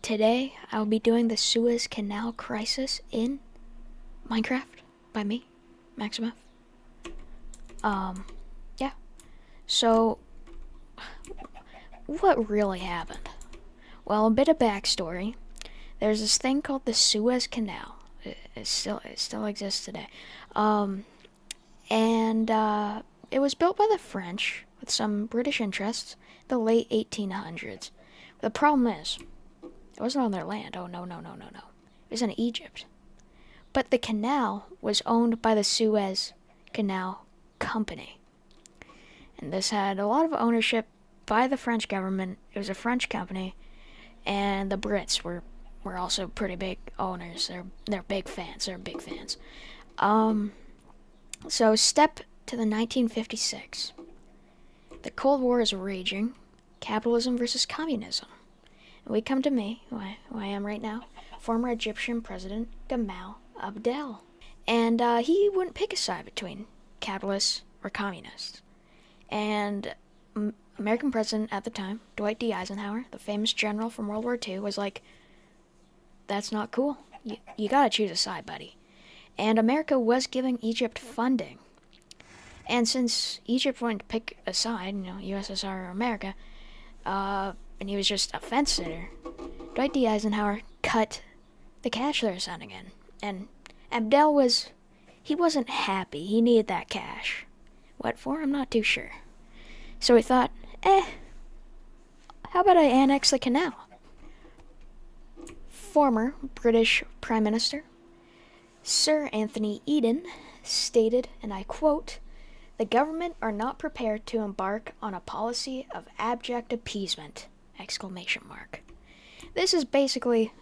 Today I'll be doing the Suez Canal Crisis in Minecraft by me, Maxima. Yeah. So, what really happened? Well, a bit of backstory. There's this thing called the Suez Canal. It still exists today. And it was built by the French with some British interests in the late 1800s. The problem is, it wasn't on their land. Oh, no. It was in Egypt. But the canal was owned by the Suez Canal Company. And this had a lot of ownership by the French government. It was a French company. And the Brits were also pretty big owners. They're big fans. So step to the 1956. The Cold War is raging. Capitalism versus communism. And we come to me, who I am right now, former Egyptian President Gamal Abdel. And he wouldn't pick a side between capitalists or communists. And American president at the time, Dwight D. Eisenhower, the famous general from World War II, was like, that's not cool. You gotta choose a side, buddy. And America was giving Egypt funding. And since Egypt wouldn't pick a side, USSR or America, and he was just a fence sitter, Dwight D. Eisenhower cut the cash they were sending in. And Abdel he wasn't happy. He needed that cash. What for? I'm not too sure. So he thought, how about I annex the canal? Former British Prime Minister Sir Anthony Eden stated, and I quote, "The government are not prepared to embark on a policy of abject appeasement!" Exclamation mark. This is basically,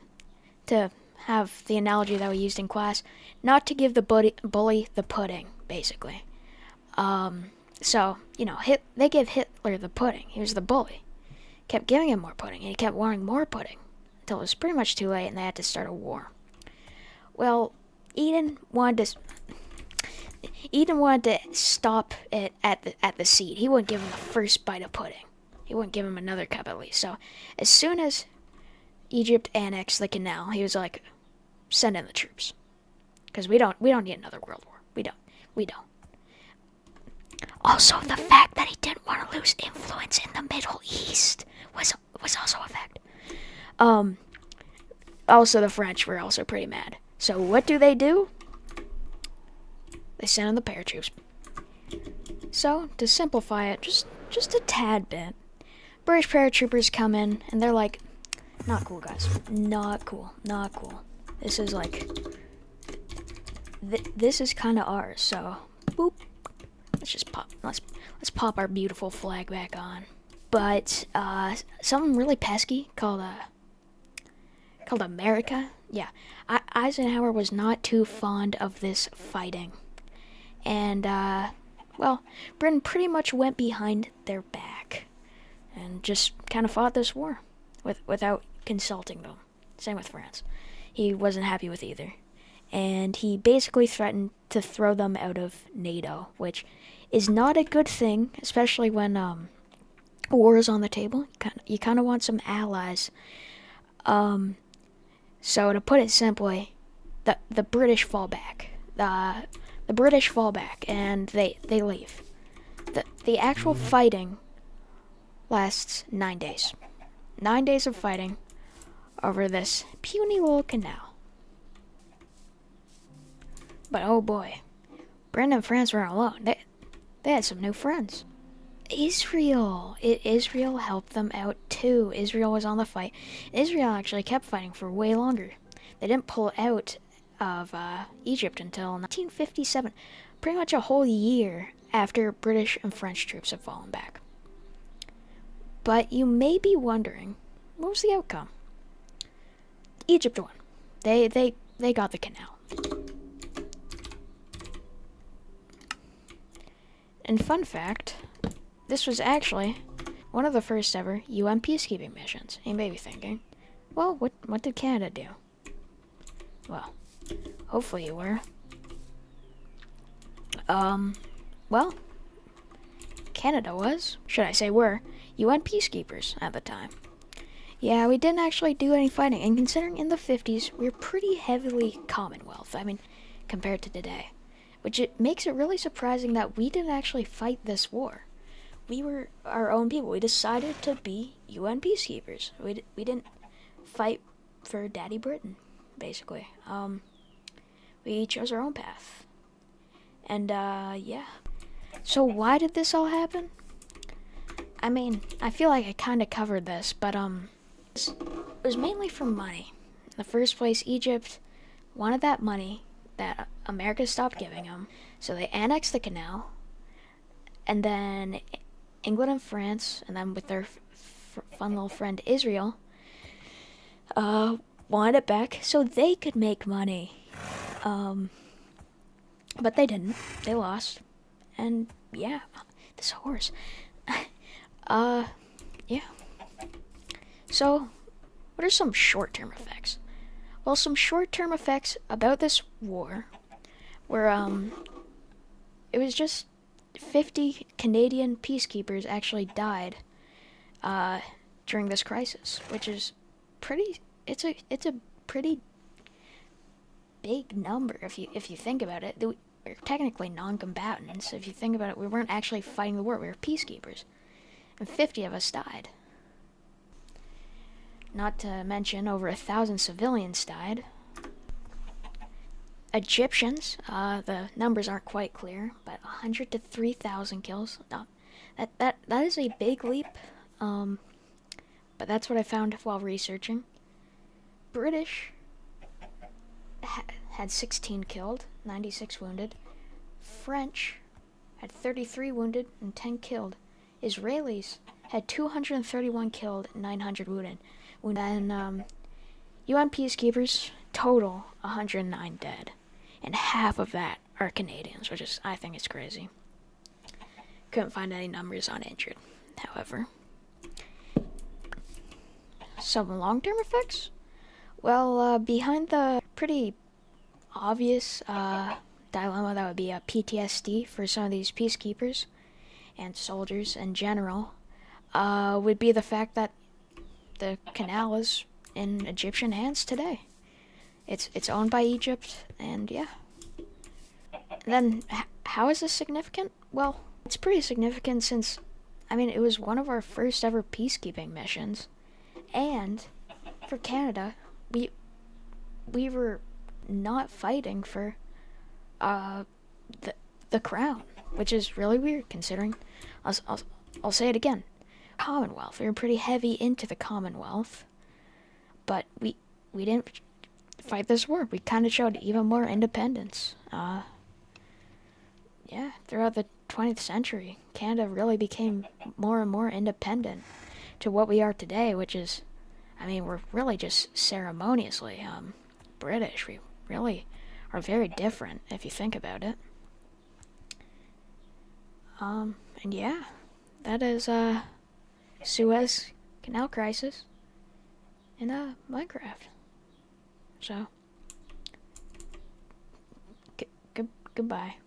to have the analogy that we used in class, not to give the bully the pudding, basically. So, they gave Hitler the pudding. He was the bully. Kept giving him more pudding, and he kept wanting more pudding, until it was pretty much too late and they had to start a war. Well, Eden wanted to stop it at the seed. He wouldn't give him the first bite of pudding. He wouldn't give him another cup at least. So as soon as Egypt annexed the canal, he was like, send in the troops. Because we don't need another world war. We don't. Also, the fact that he didn't want to lose influence in the Middle East was also a fact. Also, the French were also pretty mad. So what do? They sent in the paratroops. So, to simplify it just a tad bit, British paratroopers come in and they're like, not cool, guys. Not cool. This is like, this is kind of ours. So, boop. Let's pop our beautiful flag back on. But something really pesky called America. Yeah, Eisenhower was not too fond of this fighting, and Britain pretty much went behind their back and just kind of fought this war without consulting them. Same with France. He wasn't happy with either, and he basically threatened to throw them out of NATO, which is not a good thing, especially when war is on the table. You kind of want some allies. So to put it simply, the British fall back. The British fall back and they leave. The actual fighting lasts 9 days. 9 days of fighting over this puny little canal. But oh boy, Britain and France weren't alone. They had some new friends. Israel helped them out too. Israel was on the fight. Israel actually kept fighting for way longer. They didn't pull out of Egypt until 1957, pretty much a whole year after British and French troops had fallen back. But you may be wondering, what was the outcome? Egypt won. They got the canal. And fun fact, this was actually one of the first ever UN peacekeeping missions. You may be thinking, well, what did Canada do? Well, hopefully you were. Well, Canada was, should I say were, UN peacekeepers at the time. Yeah, we didn't actually do any fighting, and considering in the 50s, we were pretty heavily Commonwealth, I mean, compared to today. Which it makes it really surprising that we didn't actually fight this war. We were our own people. We decided to be UN peacekeepers. We didn't fight for Daddy Britain, basically. We chose our own path. And, yeah. So why did this all happen? I mean, I feel like I kind of covered this, but, it was mainly for money. In the first place, Egypt wanted that money that America stopped giving them, so they annexed the canal, and then England and France, and then with their fun little friend Israel, wanted it back so they could make money. But they didn't. They lost. And yeah, this horse. Yeah. So, what are some short-term effects? Well, some short-term effects about this war were, it was just 50 Canadian peacekeepers actually died, during this crisis, which is pretty, it's a pretty big number if you think about it. We're technically non-combatants. If you think about it, we weren't actually fighting the war, we were peacekeepers. And 50 of us died. Not to mention, over 1,000 civilians died. Egyptians, the numbers aren't quite clear, but 100 to 3,000 kills. No, that is a big leap, but that's what I found while researching. British had 16 killed, 96 wounded. French had 33 wounded and 10 killed. Israelis had 231 killed and 900 wounded. And UN peacekeepers total 109 dead, and half of that are Canadians, which is, I think, it's crazy. Couldn't find any numbers on injured, however. Some long-term effects? Well, behind the pretty obvious dilemma that would be a PTSD for some of these peacekeepers and soldiers in general, would be the fact that the canal is in Egyptian hands today. It's owned by Egypt, and yeah. And then, how is this significant? Well, it's pretty significant since, I mean, it was one of our first ever peacekeeping missions, and for Canada, we were not fighting for the crown, which is really weird considering. I'll say it again. Commonwealth. We were pretty heavy into the Commonwealth, but we didn't fight this war. We kind of showed even more independence. Yeah, throughout the 20th century, Canada really became more and more independent to what we are today, which is, I mean, we're really just ceremoniously British. We really are very different if you think about it. And yeah, that is Suez Canal Crisis in Minecraft. So, goodbye.